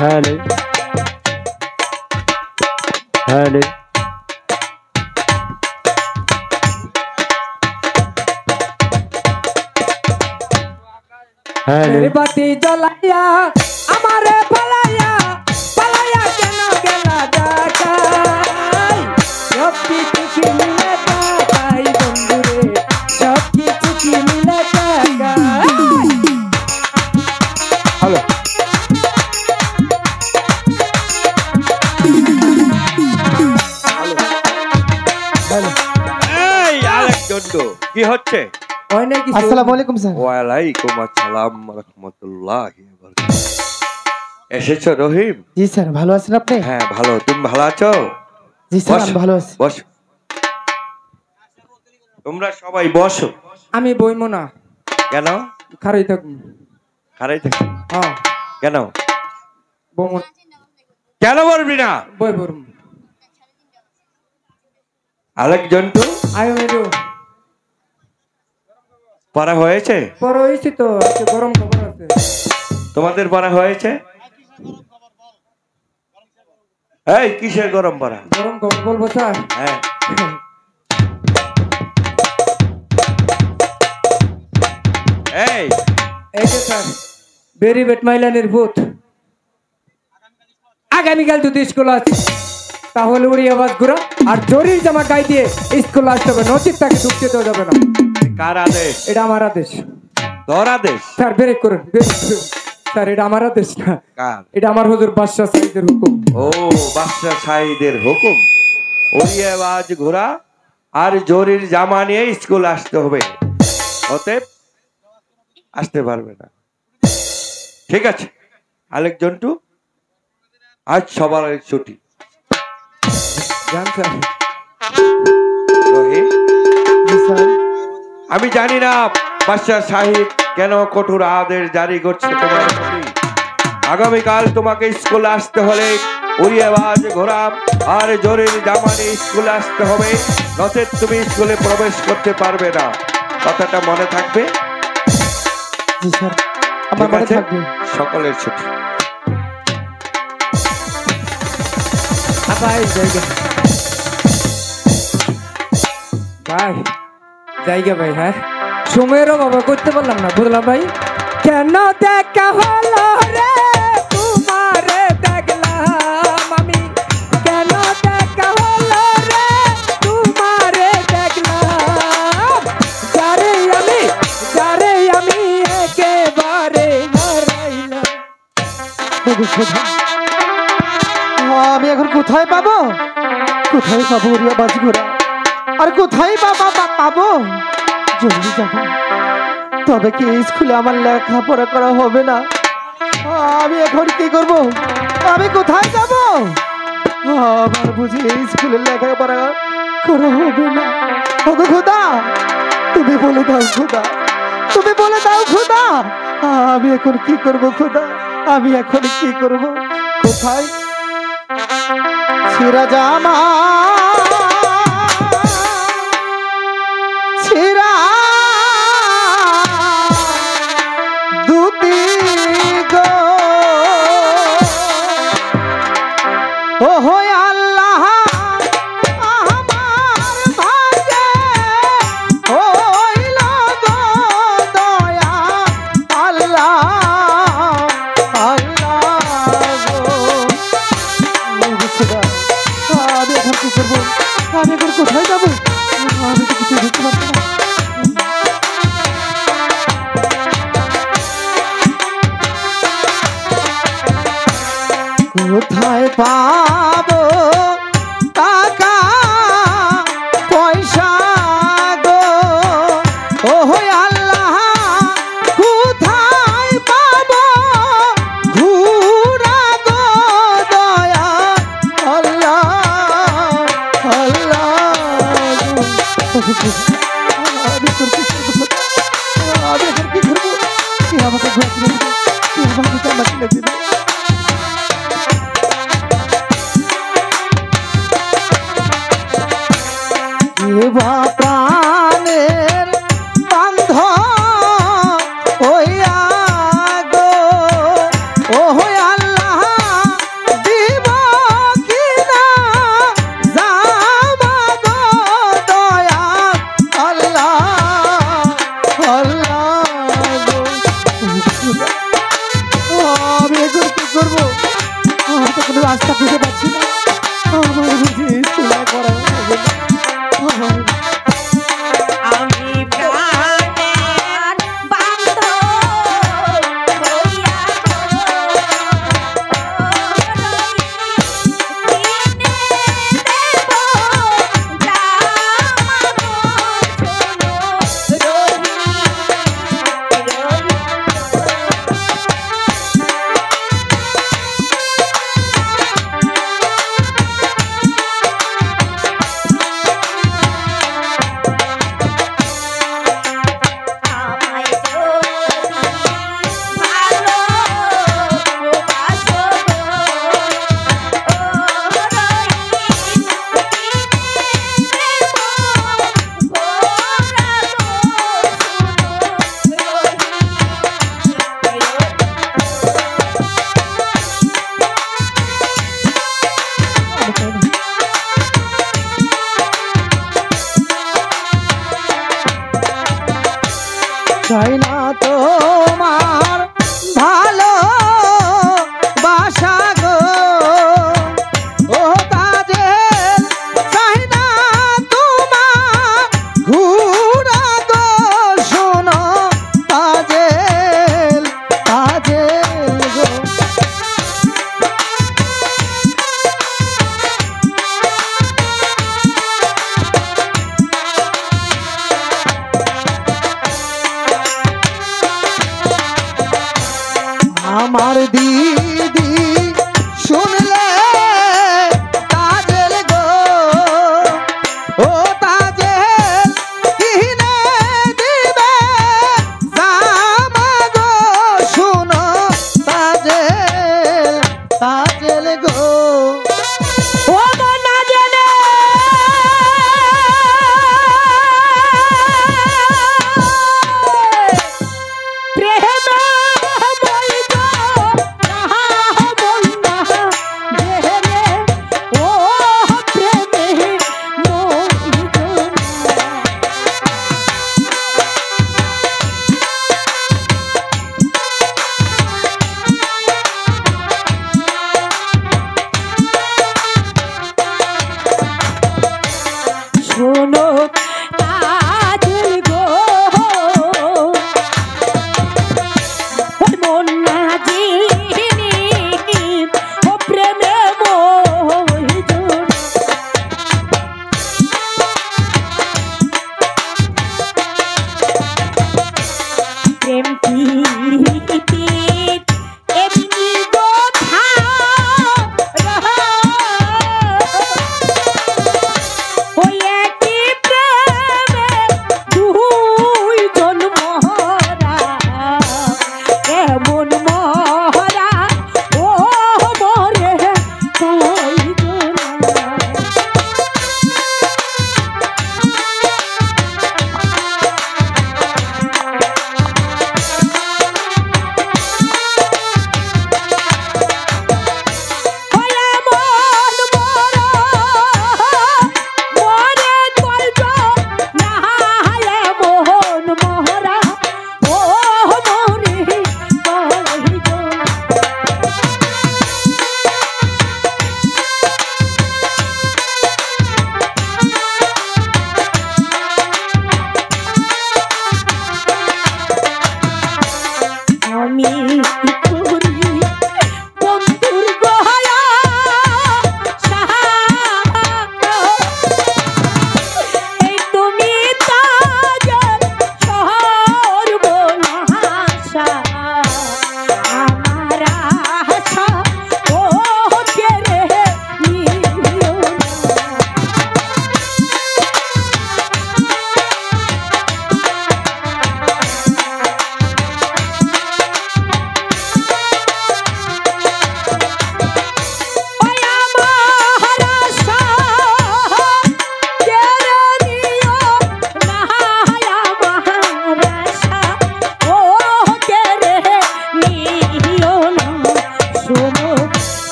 Hello hello hello বাতি জ্বলাইয়া আমারে পালাইয়া পালাইয়া কেন গেলা ঢাকায় সব কিছু কি মিলে ঢাকায় বন্ধুরে সব কিছু কি মিলে ঢাকায় হ্যালো হ্যালো এই আলেকজান্ডো কি হচ্ছে? আসসালামু আলাইকুম স্যার। ওয়ালাইকুম আসসালাম রাহমাতুল্লাহি ওয়া বারাকাতুহু। এসেছো রহিম? জি স্যার, ভালো আছেন আপনি? হ্যাঁ ভালো, তুমি ভালো আছো? জি স্যার, আমি ভালো আছি। বসো, তোমরা সবাই বসো। আমি বইমো না। কেন? খারাই থাকুন। খারাই থাকো? হ্যাঁ। কেন? বইমো কেন বলবি না? বই বরুম। আলেকজান্ডো আয়ো মেরু পড়া হয়েছে? পড়া হয়েছে তো, আজকে গরম খবর আছে। তোমাদের পড়া হয়েছে? এই কিসের গরম পড়া? গরম খবর বলবো স্যার? হ্যাঁ এই এই যে স্যার, বেরি বেট মাইলানের ভূত আগামীকাল যদি স্কুল আছে তাহলে উড়ি আওয়াজ ঘুরা আর জরির জামা গায়ে দিয়ে স্কুল আসতে হবে, নচিত তাকে ঢুকতে দেওয়া যাবে না। কার আদেশ? এটা আমার আদেশ। তোর আদেশ? স্যার ব্রেক করুন, ব্রেক করুন। স্যার এটা আমার আদেশ না, কার? এটা আমার হুজুর বাদশাহ সাইদের হুকুম। ও বাদশাহ সাইদের হুকুম। উড়িয়ে আওয়াজ ঘোরা আর জরির জামা নিয়ে স্কুল আসতে হবে, অতএব আসতে পারবে না। ঠিক আছে আলেকজান্ডো, আজ সবার ছুটি। জান স্যার। রহিম, জি স্যার। আমি জানি না বাদশাহ সাহিদ কেন কঠোর আদেশ জারি করছে তোমার প্রতি। আগামীকাল তোমাকে স্কুলে আসতে হলে উড়িয়ে আওয়াজ ঘোরা আর জরির জামা নিয়ে স্কুলে আসতে হবে, নচেত তুমি স্কুলে প্রবেশ করতে পারবে না। কথাটা মনে থাকবে? জি স্যার, আমার মনে থাকবে। সকলের ছুটি। ভাই জায়গা, ভাই জায়গা ভাই। হ্যাঁ সময়েরও বাবা করতে পারলাম না, বুঝলাম ভাই। কেন দেখা হলো রে তোমারে দেখলাম আমি, কেন দেখা হলো রে তোমারে দেখলাম, যারে আমি একেবারে হারাইলাম। আমি এখন কোথায় পাবো, কোথায় পাবো উড়িয়া বাজ ঘোরা, আর কোথায় পাবো জলদি যাবো। তবে কি এই স্কুলে আমার লেখাপড়া করা হবে না? আমি এখন কি করব? আমি কোথায় যাব? আমার বুঝি এই স্কুলে লেখাপড়া করা হবে না। ওগো খোদা, তুমি বলে দাও খোদা, তুমি বলে দাও খোদা, আমি এখন কি করব খোদা, আমি এখন কি করব? কোথায় ছিঁড়া জামা, ছিঁড়া দুটি গো, ও হয় আল্লাহ আমার ভাগ্যে হইল গো দয়া, আল্লাহ আল্লাহ গো। আমি এখন কি করবো? আমি এখন কোথায় যাবো? আমি তো কিছু বুঝতে পারছি না। কোথায় পাবো টাকা পয়সা গো, ও আল্লাহ কোথায় পাবো ঘুরা গো দয়া, আল্লাহ আল্লাহ। আমি এখন কি করবো? কে আমাকে ঘুরা দিবে? কে আমাকে জান্নাত দিবে? আমি এখন কি করবো? আমি তো কোনো রাস্তা খুঁজে পাচ্ছি না। আমার বুঝি স্কুলে পড়া হবে না। আমি প্রাণের বান্ধব হইয়া চাই না তোমার ভালো বাসা গো, ও তাজেল চাই না তোমার ঘুরা গো, শোনো তাজেল তাজেল গো। আমার দিদি শুনলে তাজেল গো, ও তাজেল কিনে দিবে জামা গো, শুনো তাজেল তাজেল গো। ও গো না জেনে প্রেম বইব তাহা বল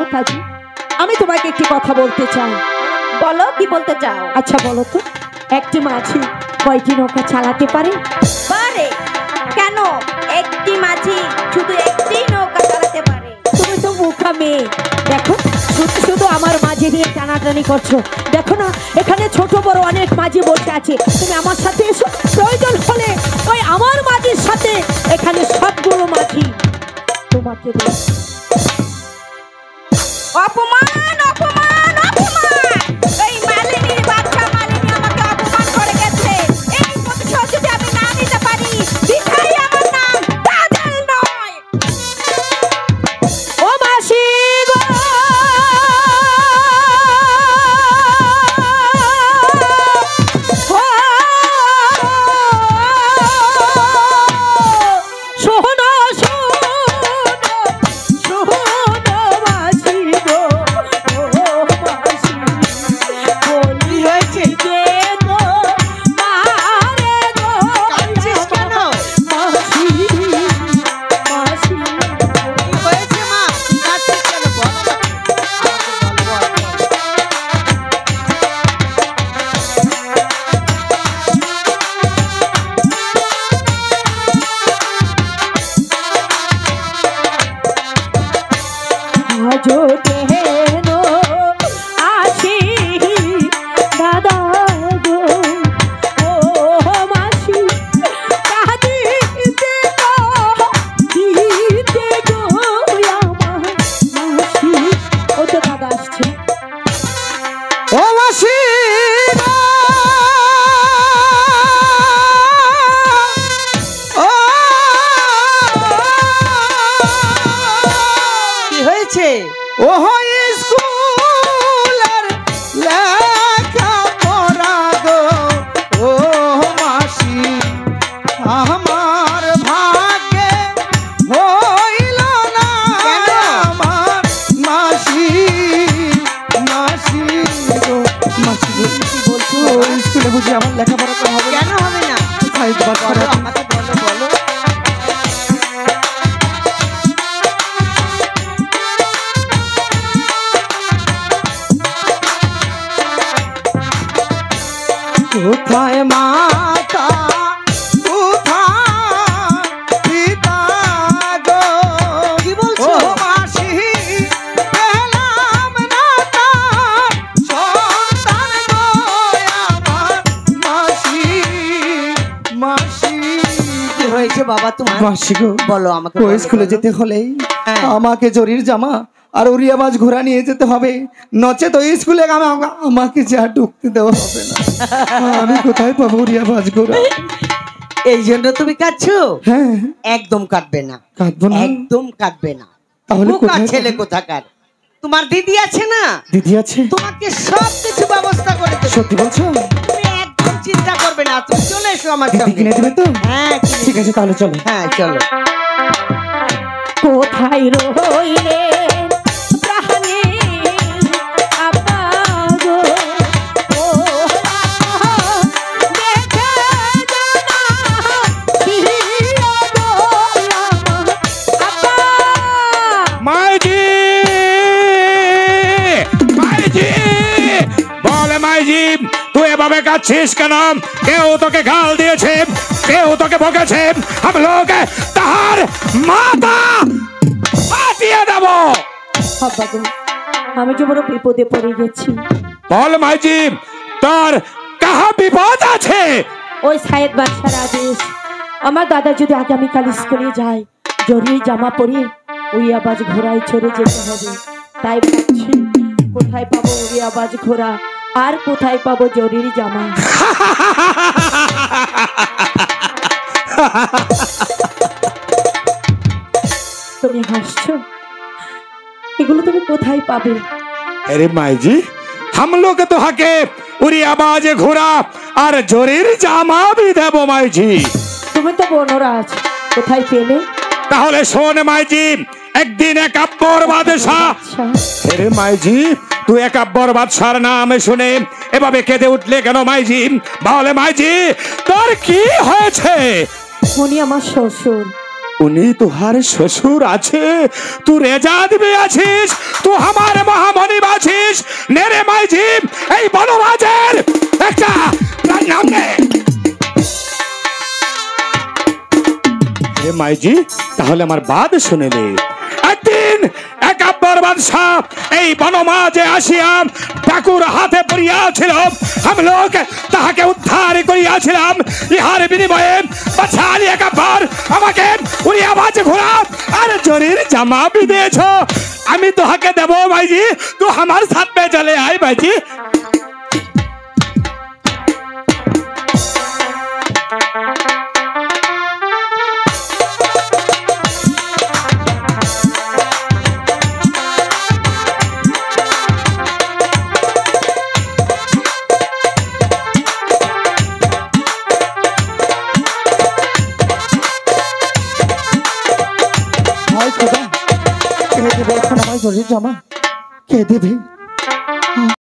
মাতাজি, আমি তোমাকে একটি কথা বলতে চাই। বলো, কি বলতে চাও? আচ্ছা বলো তো, একটি মাঝি কয়টি নৌকা চালাতে পারে? পারে কেন? একটি মাঝি শুধু একটি নৌকা চালাতে পারে। তুমি তো বোকা মেয়ে, দেখো শুধু শুধু আমার মাঝি নিয়ে টানাটানি করছো। দেখো না, এখানে ছোট বড় অনেক মাঝি বসে আছে। তুমি আমার সাথে এসো, প্রয়োজন হলে ওই আমার মাঝির সাথে এখানে সবগুলো মাঝি তোমাকে দেব। অপমান অপমান অপমান! এই মালিনীর বাচ্চা মালিনী আমাকে অপমান করে গেছে। এই প্রতিশোধ যদি আমি না নিতে পারি, বিধায় আমার নাম কাজল নয়। ও মাসি গো, শোনো শোনো শোনো মাসি গো, ও মাসি বলি হয়েছে যে গো মারে গো। কাঁদছিস কেন? মাসি মাসি কি হয়েছে মা? কাঁদছিস কেন? বল আমাকে, বল, বল। আজো কেন আসি দাদা গো, ও মাসি কাঁদিতে গো, দিতে গো আমার মাসি। ও তো দাদা আসছে। ও মাসি গো, ও কি হয়েছে? ও স্কুলের লেখাপড়া গো, ও মাসি আমার ভাগ্যে হইল না। আমার মাসি মাসি গো, মাসি গো, কি বলছো? স্কুলে বুঝি আমার লেখাপড়া তো হবে? কেন হবে না? বলো আমাকে, বলো বলো। কোথায় মাতা কোথায় পিতা গো, কি বলছো? ও মাসি পেলাম না তার সন্তান গো, আমার মাসি মাসি। কি হয়েছে বাবা তোমার? মাসি গো, বলো আমাকে। ও স্কুলে যেতে হলে আমাকে জরির জামা আর উড়িয়াবাজ ঘোড়া নিয়ে যেতে হবে, নচেত ওই স্কুলে আমাকে যা ঢুকতে দেওয়া হবে না। আমি কোথায় পাবো উড়িয়াবাজ ঘোড়া? এই জন্য তুমি কাঁদছো? হ্যাঁ, একদম কাঁদবে না, কাঁদবো না। একদম কাঁদবে না। তাহলে বোকা কোথায় ছেলে পাবো? কোথাকার। তোমার দিদি আছে না, দিদি আছে? তোমাকে সব কিছু ব্যবস্থা করে দেবে। সত্যি বলছো? তুমি একদম চিন্তা করবে না, তুমি চলে এসো আমার দিদি সামনে। কিনে দেবে তো? হ্যাঁ ঠিক আছে, তাহলে চলো। হ্যাঁ চলো। কোথায় রইলেন প্রাণের আপা গো, ও দেখে জানা ছিল গো আমার আপা। মাইজি মাইজি, বলে মাইজি তুই এভাবে কাঁদছিস কেন? কেউ তোকে গাল দিয়েছে, কেউ তোকে বকেছে, আমি লোক তাহার মাথা ফাটিয়ে দেব। আব্বা গো, আমি যে বড় বিপদে পড়ে গেছি। বল মাইজি, তোর কাহা বিপদ আছে? ওই সায়েদ বাদশার আদেশ, আমার দাদা যদি আগামীকাল স্কুলে যায়, জরির জামা পরে উড়িয়াবাজ ঘোড়ায় চড়ে যেতে হবে। তাই ভাবছি কোথায় পাবো উড়িয়াবাজ ঘোড়া আর কোথায় পাবো জরির জামা। তুমি হাসছো, এগুলো তুমি কোথায় পাবে? अरे माई जी, हम लोग तो हके उरी आवाज घोड़ा और जोरीर जामा भी देबो माई जी। তুমি তো বনরাজ, কোথায় পেলে? তাহলে শোন মাইজি, একদিন একাব্বর বাদশাহ। আচ্ছা, আরে মাইজি, তুই একাব্বর বাদশার নাম শুনে এভাবে কেঁদে উঠলে কেন মাইজি? বলে মাইজি, তোর কি হয়েছে? উনি আমার শ্বশুর, উনি তোহার শ্বশুর আছে, তু রেজাদ भी আছিস, তু আমার মহামণিব আছিস। নেরে মাইজি এই বনরাজের একটা নাম নে। হে মাইজি, তাহলে আমার বাদ শুনে নে। একদিন এক আব্বার বাদশাহ এই বনমাঝে আসিয়া ঠাকুর হাতে পড়িয়াছিল, আমি লোক তাহাকে উদ্ধার করিয়াছিলাম। ইহার বিনিময়ে বাদশাহ আলী এক আব্বার আমাকে উড়িয়া বাজ ঘোড়া আর জরির জামা भी দিয়েছ। আমি তোহাকে দেবো ভাইজি, তু আমার সাথে চলে আয় ভাইজি। হায় খোদা, কে দেবে এখন আমার জরির জামা? কে দেবে?